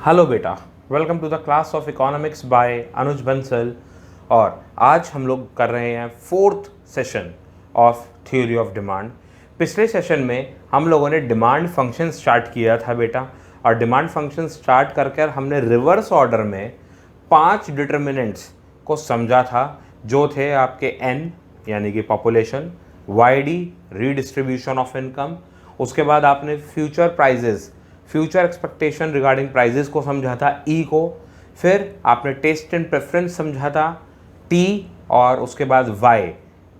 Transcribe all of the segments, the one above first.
Hello बेटा, welcome to the class of economics by Anuj Bansal. और आज हम लोग कर रहे हैं fourth session of theory of demand. पिछले सेशन में हम लोगों ने डिमांड फंक्शन स्टार्ट किया था बेटा, और डिमांड फंक्शन स्टार्ट करके हमने रिवर्स ऑर्डर में 5 डिटर्मिनेंट्स को समझा था, जो थे आपके एन यानी कि पॉपुलेशन, वाईडी रीडिस्ट्रीब्यूशन ऑफ इनकम, उसके बाद आपने future prices, future expectation regarding prices को समझा था ई को, फिर आपने टेस्ट एंड प्रेफरेंस समझा था टी, और उसके बाद वाई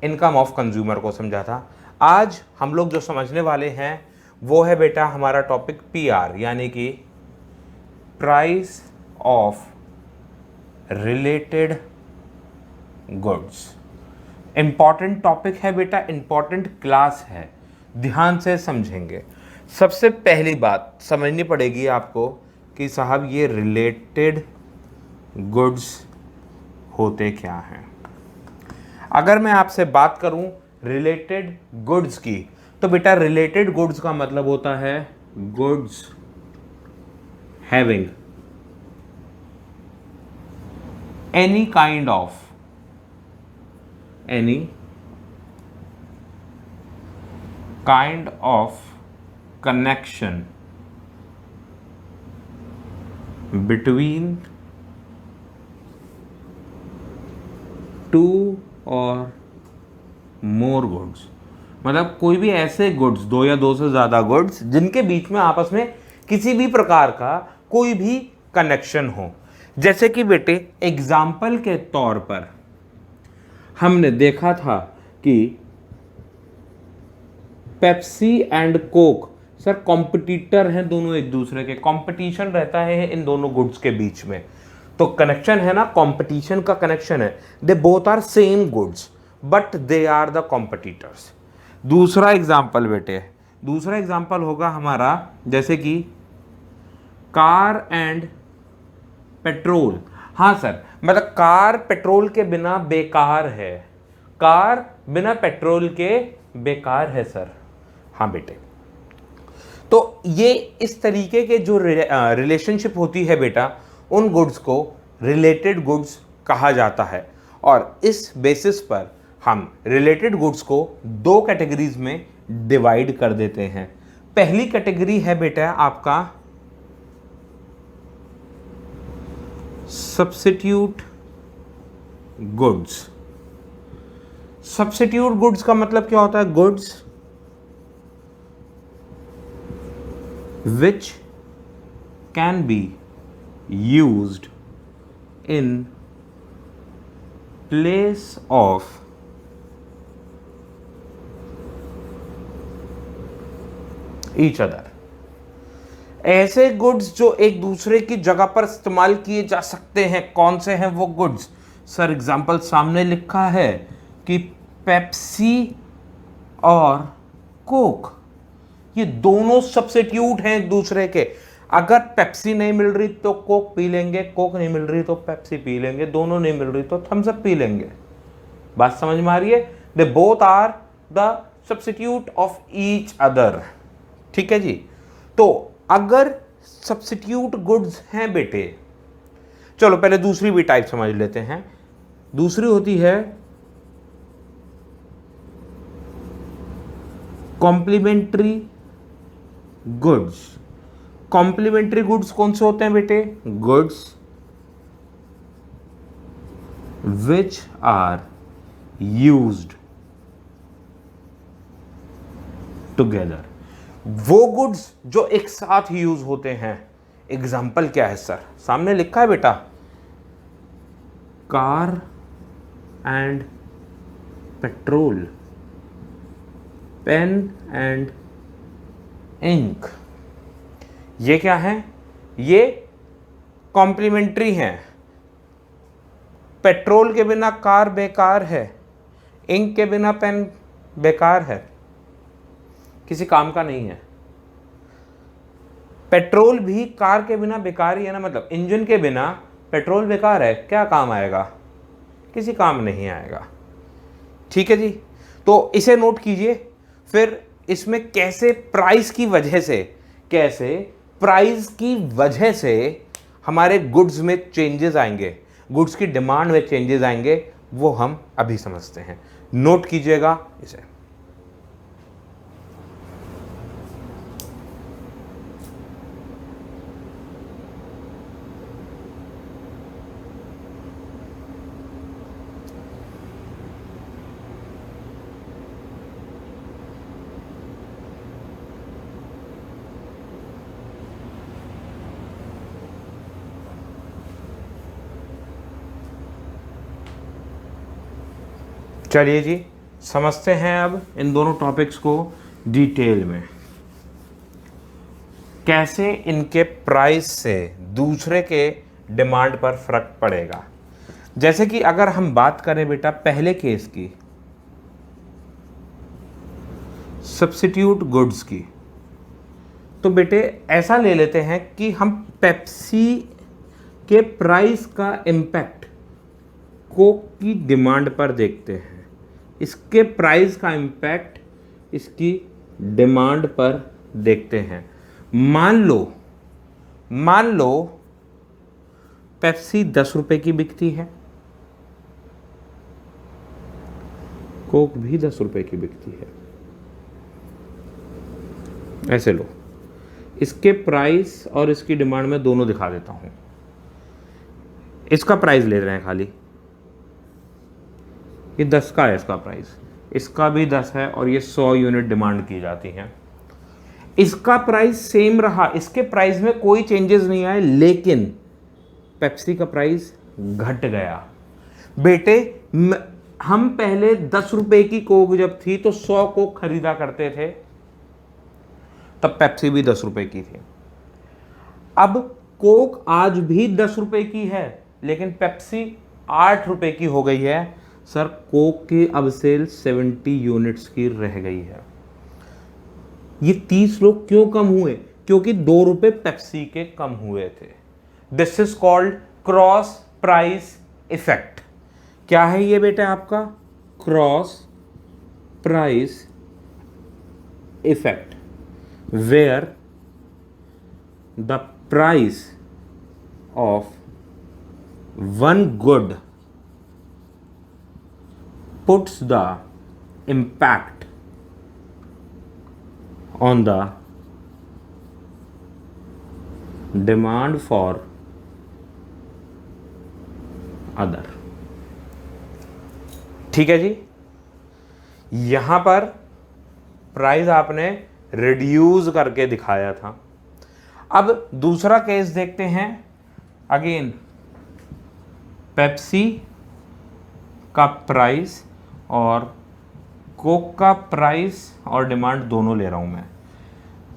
इनकम ऑफ कंज्यूमर को समझा था। आज हम लोग जो समझने वाले हैं वो है बेटा हमारा टॉपिक पी आर, यानी कि price of related goods. Important topic है बेटा, इंपॉर्टेंट क्लास है, ध्यान से समझेंगे। सबसे पहली बात समझनी पड़ेगी आपको कि साहब ये रिलेटेड गुड्स होते क्या हैं। अगर मैं आपसे बात करूं रिलेटेड गुड्स की, तो बेटा रिलेटेड गुड्स का मतलब होता है goods having any kind of connection between two or more goods। मतलब कोई भी ऐसे गुड्स, दो या दो से ज़्यादा गुड्स, जिनके बीच में आपस में किसी भी प्रकार का कोई भी कनेक्शन हो। जैसे कि बेटे एग्जाम्पल के तौर पर हमने देखा था कि Pepsi and Coke sir competitor हैं, दोनों एक दूसरे के, कंपटीशन रहता है इन दोनों गुड्स के बीच में, तो कनेक्शन है ना, कंपटीशन का कनेक्शन है। They both are same goods but they are the competitors. दूसरा एग्जाम्पल बेटे, दूसरा एग्जाम्पल होगा हमारा जैसे कि कार एंड पेट्रोल। हाँ सर, मतलब कार पेट्रोल के बिना बेकार है, कार बिना पेट्रोल के बेकार है सर। हाँ बेटे, तो ये इस तरीके के जो रिलेशनशिप होती है बेटा, उन गुड्स को रिलेटेड गुड्स कहा जाता है। और इस बेसिस पर हम रिलेटेड गुड्स को दो कैटेगरीज में डिवाइड कर देते हैं। पहली कैटेगरी है बेटा आपका सब्स्टिट्यूट गुड्स। सब्स्टिट्यूट गुड्स का मतलब क्या होता है? Goods which can be used in place of each other। ऐसे गुड्स जो एक दूसरे की जगह पर इस्तेमाल किए जा सकते हैं, कौन से हैं वो गुड्स? सर एग्जाम्पल सामने लिखा है कि पेप्सी और कोक, ये दोनों सब्स्टिट्यूट हैं एक दूसरे के। अगर पेप्सी नहीं मिल रही तो कोक पी लेंगे, कोक नहीं मिल रही तो पेप्सी पी लेंगे, दोनों नहीं मिल रही तो थम्स अप पी लेंगे। बात समझ में आ रही है? They both are the substitute of each other. ठीक है जी। तो अगर सब्स्टिट्यूट गुड्स हैं बेटे, चलो पहले दूसरी भी टाइप समझ लेते हैं। दूसरी होती है कॉम्प्लीमेंट्री गुड्स। कॉम्प्लीमेंट्री गुड्स कौन से होते हैं बेटे? Goods which are used together. वो गुड्स जो एक साथ यूज होते हैं। एग्जाम्पल क्या है सर? सामने लिखा है बेटा, car and petrol, pen and ink. ये क्या है? ये कॉम्प्लीमेंट्री हैं। पेट्रोल के बिना कार बेकार है, इंक के बिना पेन बेकार है, किसी काम का नहीं है। पेट्रोल भी कार के बिना बेकार ही है ना, मतलब इंजन के बिना पेट्रोल बेकार है, क्या काम आएगा? किसी काम नहीं आएगा। ठीक है जी, तो इसे नोट कीजिए। फिर इसमें कैसे प्राइस की वजह से हमारे गुड्स में चेंजेस आएंगे, गुड्स की डिमांड में चेंजेस आएंगे, वो हम अभी समझते हैं। नोट कीजिएगा इसे। चलिए जी, समझते हैं अब इन दोनों टॉपिक्स को डिटेल में, कैसे इनके प्राइस से दूसरे के डिमांड पर फर्क पड़ेगा। जैसे कि अगर हम बात करें बेटा पहले केस की, सब्स्टिट्यूट गुड्स की, तो बेटे ऐसा ले लेते हैं कि हम पेप्सी के प्राइस का इम्पैक्ट कोक की डिमांड पर देखते हैं, इसके प्राइस का इम्पैक्ट इसकी डिमांड पर देखते हैं। मान लो पेप्सी 10 रुपए की बिकती है, कोक भी 10 रुपए की बिकती है। ऐसे लो, इसके प्राइस और इसकी डिमांड में दोनों दिखा देता हूं। इसका प्राइस ले रहे हैं खाली, ये 10 का है इसका प्राइस, इसका भी 10 है और ये 100 यूनिट डिमांड की जाती है। इसका प्राइस सेम रहा, इसके प्राइस में कोई चेंजेस नहीं आए, लेकिन पेप्सी का प्राइस घट गया। बेटे हम पहले 10 रुपए की कोक जब थी तो 100 कोक खरीदा करते थे, तब पेप्सी भी 10 रुपए की थी। अब कोक आज भी 10 रुपए की है, लेकिन पेप्सी 8 रुपए की हो गई है। सर कोक की अब सेल 70 यूनिट्स की रह गई है। ये 30 लोग क्यों कम हुए? क्योंकि 2 रुपए पेप्सी के कम हुए थे। This is called cross price effect. क्या है ये बेटा आपका? Cross price effect, where the price of one good puts the impact on the demand for other। ठीक है जी, यहां पर प्राइस आपने रिड्यूस करके दिखाया था। अब दूसरा केस देखते हैं। अगेन पेप्सी का प्राइस और कोक का प्राइस और डिमांड दोनों ले रहा हूं मैं।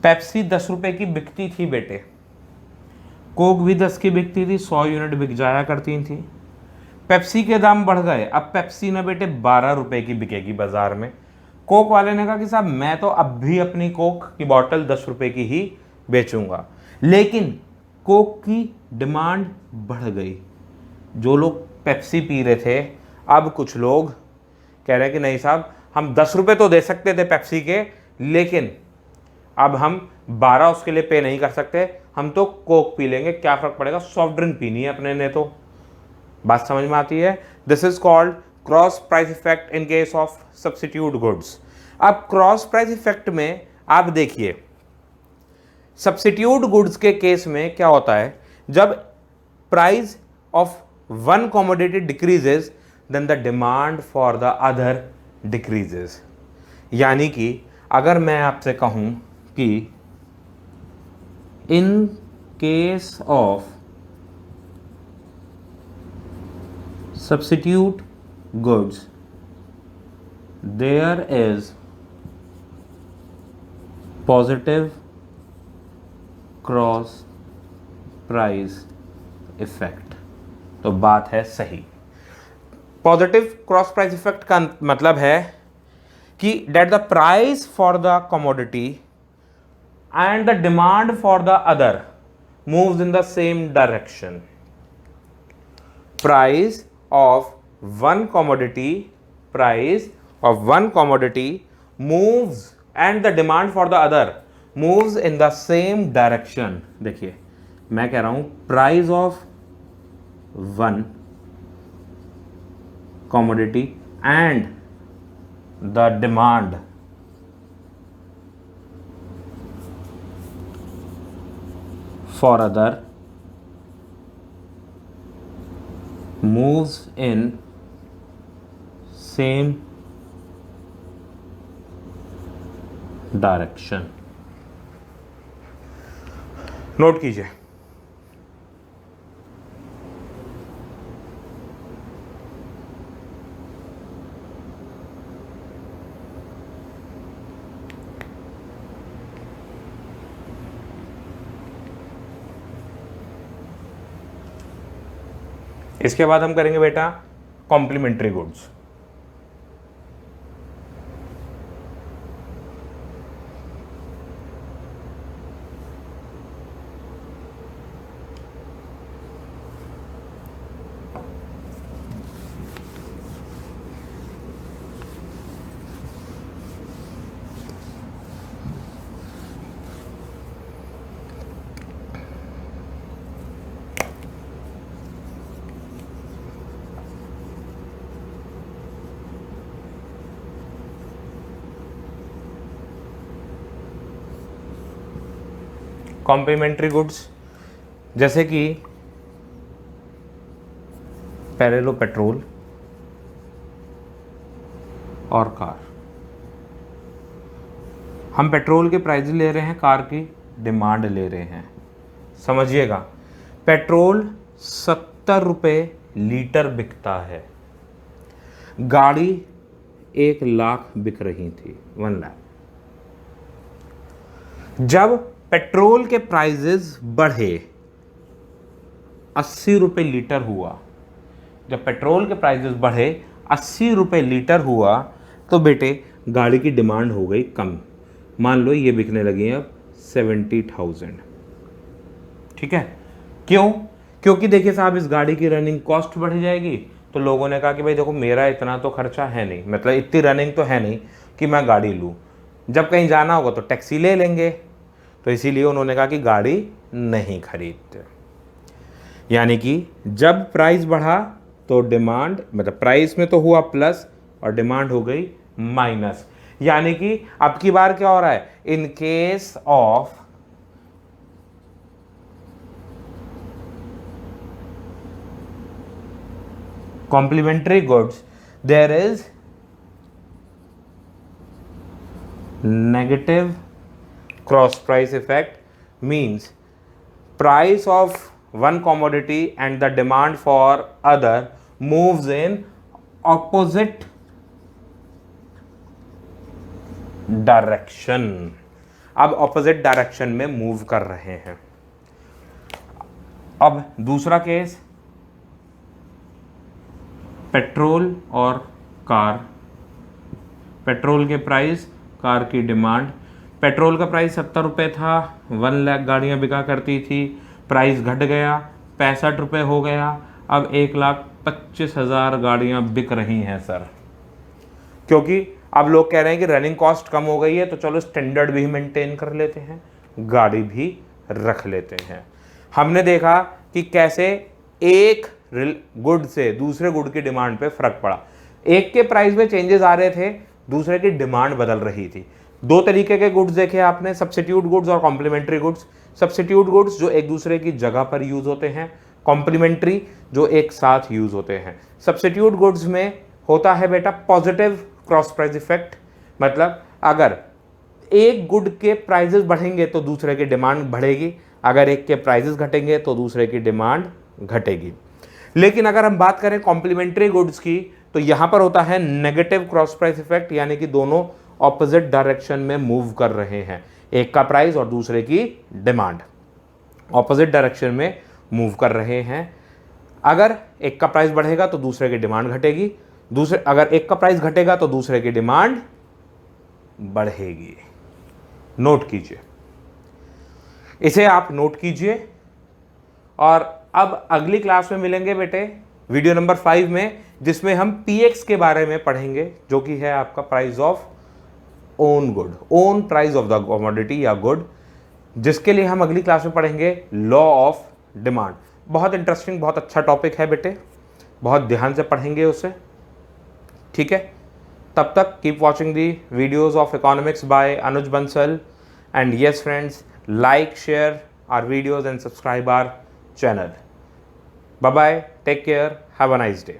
पेप्सी 10 रुपए की बिकती थी बेटे, कोक भी 10 की बिकती थी, 100 यूनिट बिक जाया करती थी। पेप्सी के दाम बढ़ गए, अब पेप्सी ना बेटे 12 रुपए की बिकेगी बाजार में। कोक वाले ने कहा कि साहब मैं तो अब भी अपनी कोक की बोतल 10 रुपए की ही बेचूंगा, लेकिन कोक की डिमांड बढ़ गई। जो लोग पेप्सी पी रहे थे, अब कुछ लोग कह रहे हैं कि नहीं साहब हम 10 रुपए तो दे सकते थे पेप्सी के, लेकिन अब हम 12 उसके लिए पे नहीं कर सकते, हम तो कोक पी लेंगे, क्या फर्क पड़ेगा, सॉफ्ट ड्रिंक पीनी है अपने ने। तो बात समझ में आती है? This is called cross price effect in case of substitute goods. अब क्रॉस प्राइस इफेक्ट में आप देखिए, सब्स्टिट्यूट गुड्स के केस में क्या होता है, जब price of one commodity decreases then the demand for the other decreases। यानी कि अगर मैं आपसे कहूं कि in case of substitute goods there is positive cross price effect, तो बात है सही। पॉजिटिव क्रॉस प्राइस इफेक्ट का मतलब है कि that the price for the commodity and the demand for the other moves in the same direction. Price of one commodity moves and the demand for the other moves in the same direction. देखिए मैं कह रहा हूं price of one commodity and the demand for other moves in same direction। Note कीजिए, इसके बाद हम करेंगे बेटा कॉम्प्लीमेंट्री गुड्स। कॉम्प्लीमेंट्री गुड्स जैसे कि पहले लो पेट्रोल और कार। हम पेट्रोल के प्राइस ले रहे हैं, कार की डिमांड ले रहे हैं। समझिएगा, पेट्रोल 70 रुपये लीटर बिकता है, गाड़ी 1 लाख बिक रही थी, 1 लाख। जब पेट्रोल के प्राइजेस बढ़े 80 रुपये लीटर हुआ, जब पेट्रोल के प्राइजेस बढ़े 80 रुपये लीटर हुआ तो बेटे गाड़ी की डिमांड हो गई कम। मान लो ये बिकने लगी है अब 70,000। ठीक है, क्यों? क्योंकि देखिए साहब, इस गाड़ी की रनिंग कॉस्ट बढ़ जाएगी, तो लोगों ने कहा कि भाई देखो मेरा इतना तो खर्चा है नहीं, मतलब इतनी रनिंग तो है नहीं कि मैं गाड़ी लूँ, जब कहीं जाना होगा तो टैक्सी ले लेंगे, तो इसीलिए उन्होंने कहा कि गाड़ी नहीं खरीदते। यानी कि जब प्राइस बढ़ा तो डिमांड, मतलब प्राइस में तो हुआ प्लस और डिमांड हो गई माइनस। यानी कि अब की बार क्या हो रहा है, in case of complementary goods there is negative cross price effect, means price of one commodity and the demand for other moves in opposite direction। अब opposite direction में move कर रहे हैं। अब दूसरा केस, पेट्रोल और कार। पेट्रोल के price, car की डिमांड। पेट्रोल का प्राइस 70 रुपये था, 1 लाख गाड़ियाँ बिका करती थी, प्राइस घट गया 65 रुपये हो गया, अब 1,25,000 गाड़ियाँ बिक रही हैं सर। क्योंकि अब लोग कह रहे हैं कि रनिंग कॉस्ट कम हो गई है, तो चलो स्टैंडर्ड भी मेंटेन कर लेते हैं, गाड़ी भी रख लेते हैं। हमने देखा कि कैसे एक गुड से दूसरे गुड की डिमांड पे फर्क पड़ा। एक के प्राइस में चेंजेस आ रहे थे, दूसरे की डिमांड बदल रही थी। 2 तरीके के गुड्स देखे आपने, सब्स्टिट्यूट गुड्स और कॉम्प्लीमेंट्री गुड्स। सब्स्टिट्यूट गुड्स जो एक दूसरे की जगह पर यूज होते हैं, कॉम्प्लीमेंट्री जो एक साथ यूज होते हैं। सब्स्टिट्यूट गुड्स में होता है बेटा पॉजिटिव क्रॉस प्राइस इफेक्ट, मतलब अगर एक गुड के प्राइजेस बढ़ेंगे तो दूसरे की डिमांड बढ़ेगी, अगर एक के प्राइजेस घटेंगे तो दूसरे की डिमांड घटेगी। लेकिन अगर हम बात करें कॉम्प्लीमेंट्री गुड्स की, तो यहां पर होता है नेगेटिव क्रॉस प्राइस इफेक्ट, यानी कि दोनों ऑपोजिट डायरेक्शन में मूव कर रहे हैं, एक का प्राइस और दूसरे की डिमांड ऑपोजिट डायरेक्शन में मूव कर रहे हैं। अगर एक का प्राइस बढ़ेगा तो दूसरे की डिमांड घटेगी, अगर एक का प्राइस घटेगा तो दूसरे की डिमांड बढ़ेगी। नोट कीजिए, इसे आप नोट कीजिए। और अब अगली क्लास में मिलेंगे बेटे वीडियो नंबर 5 में, जिसमें हम पीएक्स के बारे में पढ़ेंगे, जो कि है आपका price of own good, own price of the commodity या गुड। जिसके लिए हम अगली क्लास में पढ़ेंगे लॉ ऑफ डिमांड। बहुत इंटरेस्टिंग, बहुत अच्छा टॉपिक है बेटे, बहुत ध्यान से पढ़ेंगे उसे, ठीक है। तब तक keep watching the videos of economics by Anuj Bansal, and yes friends, like, share our videos and subscribe our channel. Bye bye, take care, have a nice day.